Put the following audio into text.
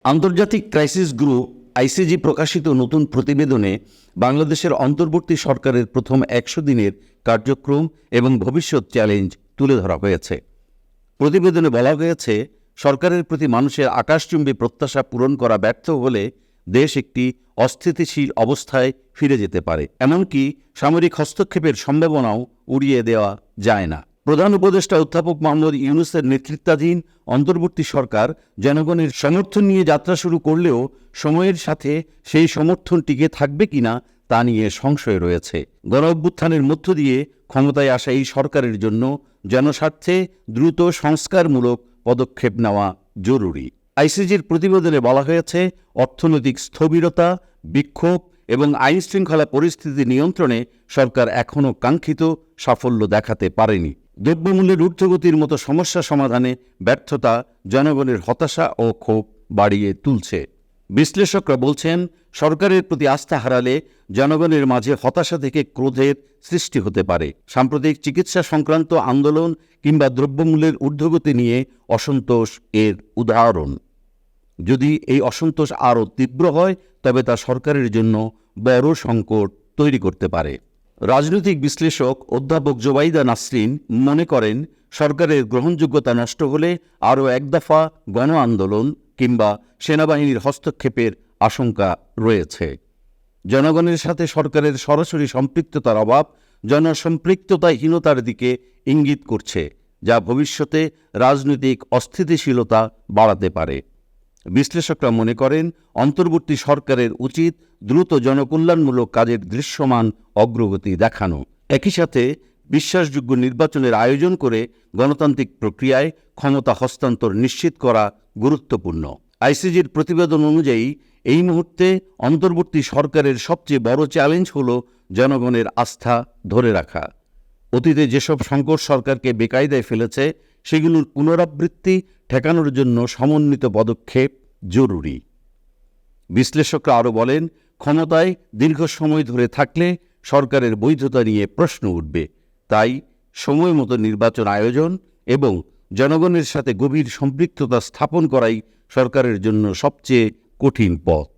আন্তর্জাতিক crisis group ICG প্রকাশিত নতুন প্রতিবেদনে বাংলাদেশের অন্তর্বর্তী সরকারের প্রথম ১০০ দিনের কার্যক্রম এবং ভবিষ্যৎ চ্যালেঞ্জ তুলে ধরা হয়েছে। প্রতিবেদনে বলা হয়েছে, সরকারের প্রতি মানুষের আকাশচুম্বী প্রত্যাশা পূরণ করা ব্যর্থ হলে দেশ একটি অস্থিতিশীল অবস্থায় ফিরে যেতে পারে, এমনকি সামরিক হস্তক্ষেপের সম্ভাবনাও উড়িয়ে দেওয়া যায় না। প্রধান উপদেষ্টা অধ্যাপক মোহাম্মদ ইউনূসের নেতৃত্বাধীন অন্তর্বর্তী সরকার জনগণের সমর্থন নিয়ে যাত্রা শুরু করলেও সময়ের সাথে সেই সমর্থন টিকে থাকবে কিনা তা নিয়ে সংশয় রয়েছে। গণঅভ্যুত্থানের মধ্য দিয়ে ক্ষমতায় আসা এই সরকারের জন্য জনস্বার্থে দ্রুত সংস্কারমূলক পদক্ষেপ নেওয়া জরুরি। আইসিজির প্রতিবেদনে বলা হয়েছে, অর্থনৈতিক স্থবিরতা, বিক্ষোভ এবং আইনশৃঙ্খলা পরিস্থিতি নিয়ন্ত্রণে সরকার এখনও কাঙ্ক্ষিত সাফল্য দেখাতে পারেনি। দ্রব্যমূল্যের ঊর্ধ্বগতির মতো সমস্যা সমাধানে ব্যর্থতা জনগণের হতাশা ও ক্ষোভ বাড়িয়ে তুলছে। বিশ্লেষকরা বলছেন, সরকারের প্রতি আস্থা হারালে জনগণের মাঝে হতাশা থেকে ক্রোধের সৃষ্টি হতে পারে। সাম্প্রতিক চিকিৎসা সংক্রান্ত আন্দোলন কিংবা দ্রব্যমূল্যের ঊর্ধ্বগতি নিয়ে অসন্তোষ এর উদাহরণ। যদি এই অসন্তোষ আরও তীব্র হয় তবে তা সরকারের জন্য বড় সংকট তৈরি করতে পারে। রাজনৈতিক বিশ্লেষক অধ্যাপক জোবাইদা নাসরিন মনে করেন, সরকারের গ্রহণযোগ্যতা নষ্ট হলে আরও এক দফা গণ আন্দোলন কিংবা সেনাবাহিনীর হস্তক্ষেপের আশঙ্কা রয়েছে। জনগণের সাথে সরকারের সরাসরি সম্পৃক্ততার অভাব জনসম্পৃক্ততাহীনতার দিকে ইঙ্গিত করছে, যা ভবিষ্যতে রাজনৈতিক অস্থিতিশীলতা বাড়াতে পারে। বিশ্লেষকরা মনে করেন, অন্তর্বর্তী সরকারের উচিত দ্রুত জনকল্যাণমূলক কাজের দৃশ্যমান অগ্রগতি দেখানো, একই সাথে বিশ্বাসযোগ্য নির্বাচনের আয়োজন করে গণতান্ত্রিক প্রক্রিয়ায় ক্ষমতা হস্তান্তর নিশ্চিত করা গুরুত্বপূর্ণ। আইসিজির প্রতিবেদন অনুযায়ী এই মুহূর্তে অন্তর্বর্তী সরকারের সবচেয়ে বড় চ্যালেঞ্জ হল জনগণের আস্থা ধরে রাখা। অতীতে যেসব সংকট সরকারকে বেকায়দায় ফেলেছে সেগুলোর পুনরাবৃত্তি ঠেকানোর জন্য সমন্বিত পদক্ষেপ জরুরি। বিশ্লেষকরা আরও বলেন, ক্ষমতায় দীর্ঘ সময় ধরে থাকলে সরকারের বৈধতা নিয়ে প্রশ্ন উঠবে। তাই সময় মতো নির্বাচন আয়োজন এবং জনগণের সাথে গভীর সম্পৃক্ততা স্থাপন করাই সরকারের জন্য সবচেয়ে কঠিন পথ।